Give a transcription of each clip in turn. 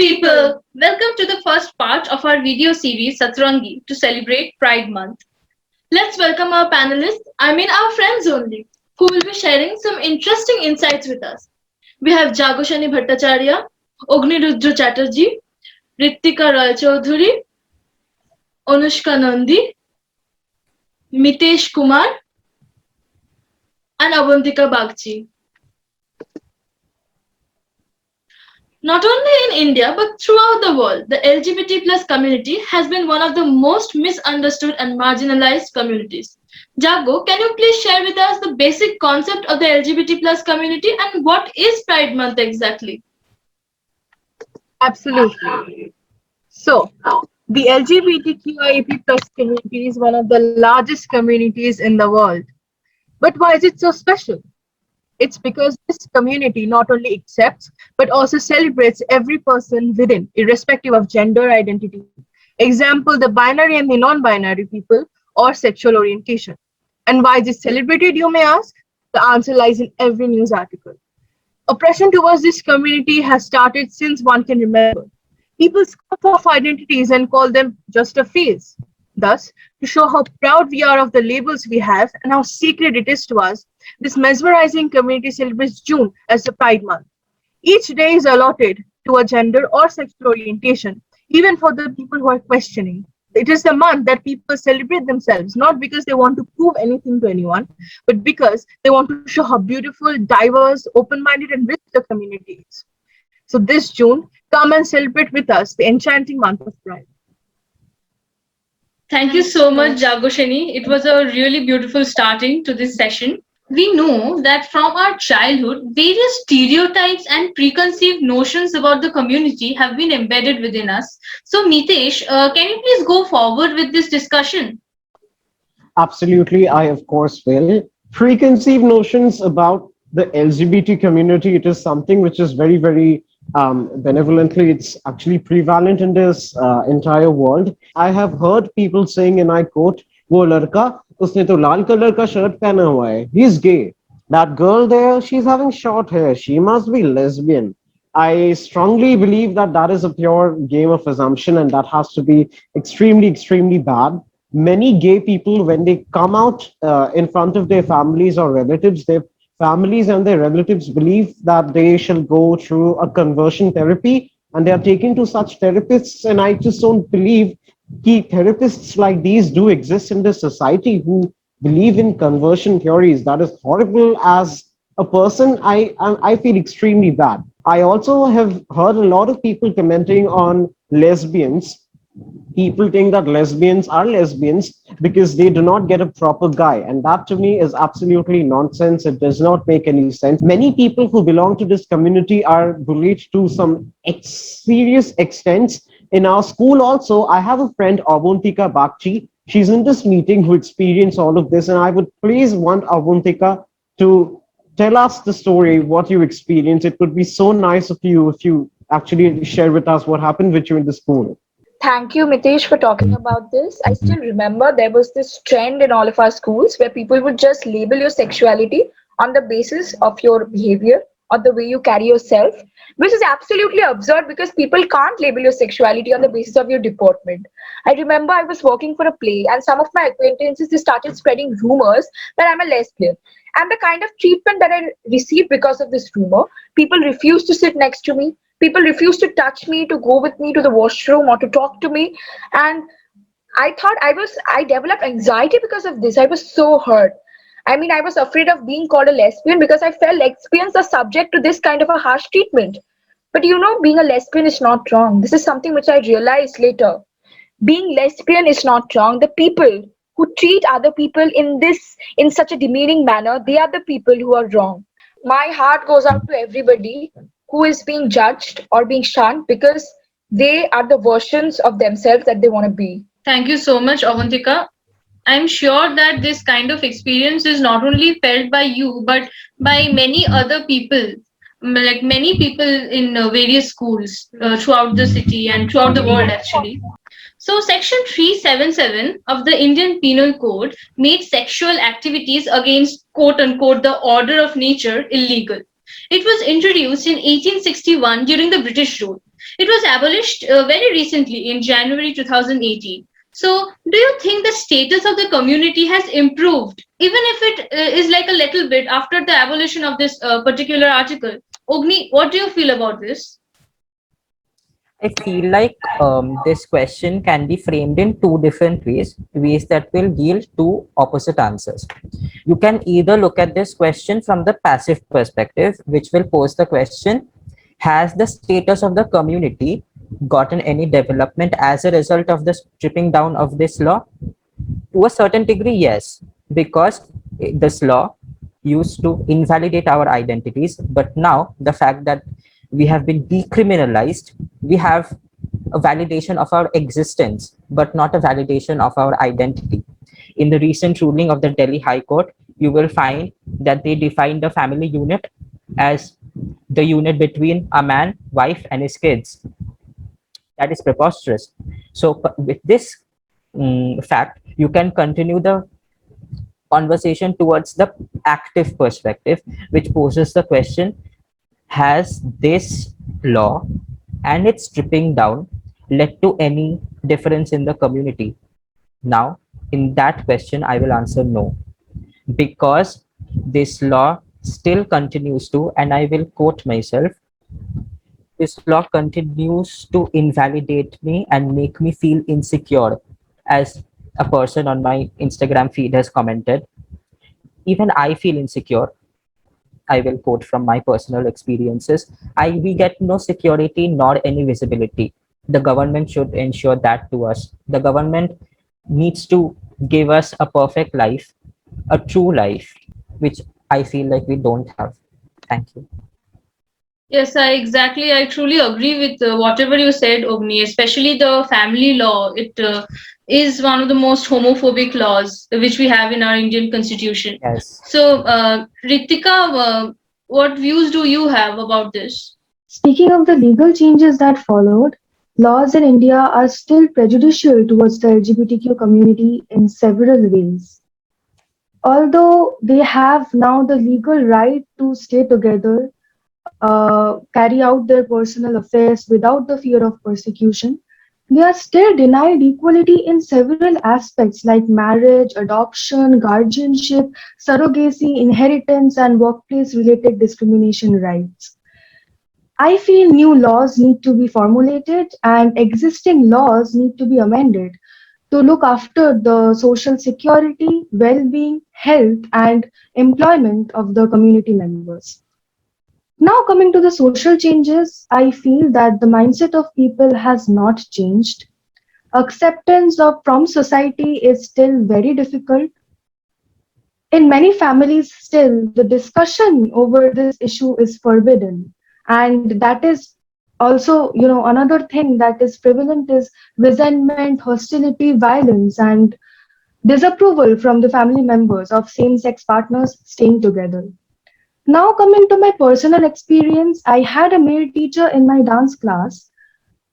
people! Welcome to the first part of our video series Satrangi to celebrate Pride Month. Let's welcome our panelists, our friends only, who will be sharing some interesting insights with us. We have Jagoshani Bhattacharya, Ognirudra Chatterjee, Ritika Roy Chaudhuri, Anushka Nandi, Mitesh Kumar, and Avantika Bagchi. Not only in India but throughout the world, the LGBT plus community has been one of the most misunderstood and marginalized communities. Jago, can you please share with us the basic concept of the LGBT plus community and what is Pride Month exactly? Absolutely. So, the LGBTQIA+ plus community is one of the largest communities in the world. But why is it so special? It's because this community not only accepts but also celebrates every person within, irrespective of gender identity. Example, the binary and the non-binary people or sexual orientation. And why is it celebrated, you may ask? The answer lies in every news article. Oppression towards this community has started since one can remember. People scoff off identities and call them just a phase. Thus, to show how proud we are of the labels we have and how sacred it is to us, this mesmerizing community celebrates June as the Pride Month. Each day is allotted to a gender or sexual orientation, even for the people who are questioning. It is the month that people celebrate themselves, not because they want to prove anything to anyone, but because they want to show how beautiful, diverse, open-minded, and rich the community is. So this June, come and celebrate with us the enchanting month of Pride. Thank you so much, Jagoshani. It was a really beautiful starting to this session. We know that from our childhood, various stereotypes and preconceived notions about the community have been embedded within us. So, Mitesh, can you please go forward with this discussion? Absolutely, I of course will. Preconceived notions about the LGBT community, it is something which is very benevolently, it's actually prevalent in this entire world. I have heard people saying, and I quote, "वो लड़का उसने तो लाल colour का shirt पहना हुआ है, he's gay. That girl there, she's having short hair, she must be lesbian." I strongly believe that that is a pure game of assumption, and that has to be extremely bad. Many gay people, when they come out in front of their families or relatives, their families and their relatives believe that they shall go through a conversion therapy, and they are taken to such therapists. And I just don't believe key therapists like these do exist in this society who believe in conversion theories. That is horrible. As a person, I feel extremely bad. I also have heard a lot of people commenting on lesbians. People think that lesbians are lesbians because they do not get a proper guy, and that to me is absolutely nonsense. It does not make any sense. Many people who belong to this community are bullied to some serious extents. In our school also, I have a friend, Avantika Bagchi. She's in this meeting who experienced all of this, and I would please want Avantika to tell us the story, what you experienced. It would be so nice of you if you actually share with us what happened with you in the school. Thank you, Mitesh, for talking about this. I still remember there was this trend in all of our schools where people would just label your sexuality on the basis of your behavior or the way you carry yourself, which is absolutely absurd because people can't label your sexuality on the basis of your deportment. I remember I was working for a play and some of my acquaintances, they started spreading rumors that I'm a lesbian. And the kind of treatment that I received because of this rumor, people refused to sit next to me. People refused to touch me, to go with me to the washroom or to talk to me. And I developed anxiety because of this. I was so hurt. I was afraid of being called a lesbian because I felt lesbians are subject to this kind of a harsh treatment. But being a lesbian is not wrong. This is something which I realized later. Being lesbian is not wrong. The people who treat other people in such a demeaning manner, they are the people who are wrong. My heart goes out to everybody who is being judged or being shunned because they are the versions of themselves that they want to be. Thank you so much, Avantika. I'm sure that this kind of experience is not only felt by you, but by many other people, like many people in various schools throughout the city and throughout the world, actually. So, Section 377 of the Indian Penal Code made sexual activities against quote unquote the order of nature illegal. It was introduced in 1861 during the British rule. It was abolished very recently in January 2018. So, do you think the status of the community has improved, even if it is like a little bit after the abolition of this particular article? Ogni, what do you feel about this? I feel like this question can be framed in two different ways that will yield two opposite answers. You can either look at this question from the passive perspective, which will pose the question, has the status of the community gotten any development as a result of the stripping down of this law? To a certain degree, yes, because this law used to invalidate our identities, but now the fact that we have been decriminalized, we have a validation of our existence, but not a validation of our identity. In the recent ruling of the Delhi High Court, you will find that they defined the family unit as the unit between a man, wife, and his kids. That is preposterous. So, with this fact, you can continue the conversation towards the active perspective, which poses the question, has this law and its stripping down led to any difference in the community? Now, in that question, I will answer no, because this law still continues to, and I will quote myself, this law continues to invalidate me and make me feel insecure. As a person on my Instagram feed has commented, even I feel insecure. I will quote from my personal experiences. We get no security nor any visibility. The government should ensure that to us. The government needs to give us a perfect life, a true life, which I feel like we don't have. Thank you. Yes, I truly agree with whatever you said, Ogni, especially the family law. It is one of the most homophobic laws which we have in our Indian constitution. Yes. So, Ritika, what views do you have about this? Speaking of the legal changes that followed, laws in India are still prejudicial towards the LGBTQ community in several ways. Although they have now the legal right to stay together, carry out their personal affairs without the fear of persecution, they are still denied equality in several aspects like marriage, adoption, guardianship, surrogacy, inheritance, and workplace-related discrimination rights. I feel new laws need to be formulated and existing laws need to be amended to look after the social security, well-being, health, and employment of the community members. Now, coming to the social changes, I feel that the mindset of people has not changed. Acceptance from society is still very difficult. In many families, still, the discussion over this issue is forbidden. And that is also, another thing that is prevalent is resentment, hostility, violence, and disapproval from the family members of same-sex partners staying together. Now, coming to my personal experience, I had a male teacher in my dance class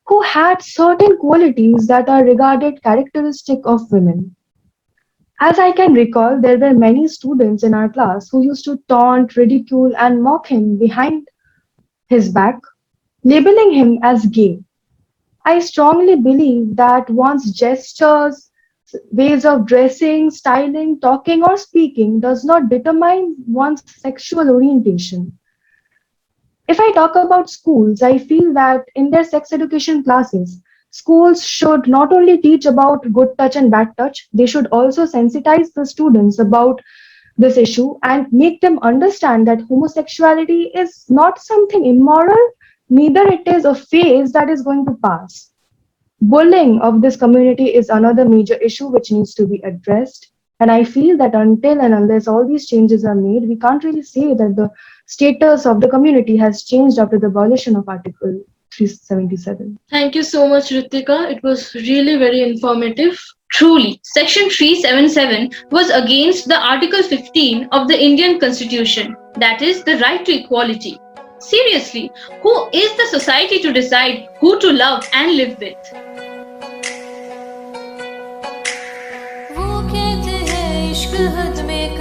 who had certain qualities that are regarded characteristic of women. As I can recall, there were many students in our class who used to taunt, ridicule, and mock him behind his back, labeling him as gay. I strongly believe that one's gestures, ways of dressing, styling, talking, or speaking does not determine one's sexual orientation. If I talk about schools, I feel that in their sex education classes, schools should not only teach about good touch and bad touch, they should also sensitize the students about this issue and make them understand that homosexuality is not something immoral, neither it is a phase that is going to pass. Bullying of this community is another major issue which needs to be addressed. And I feel that until and unless all these changes are made, we can't really say that the status of the community has changed after the abolition of Article 377. Thank you so much, Ritika. It was really very informative. Truly, Section 377 was against the Article 15 of the Indian Constitution, that is, the right to equality. Seriously, who is the society to decide who to love and live with? वो कहते हैं इश्क हद में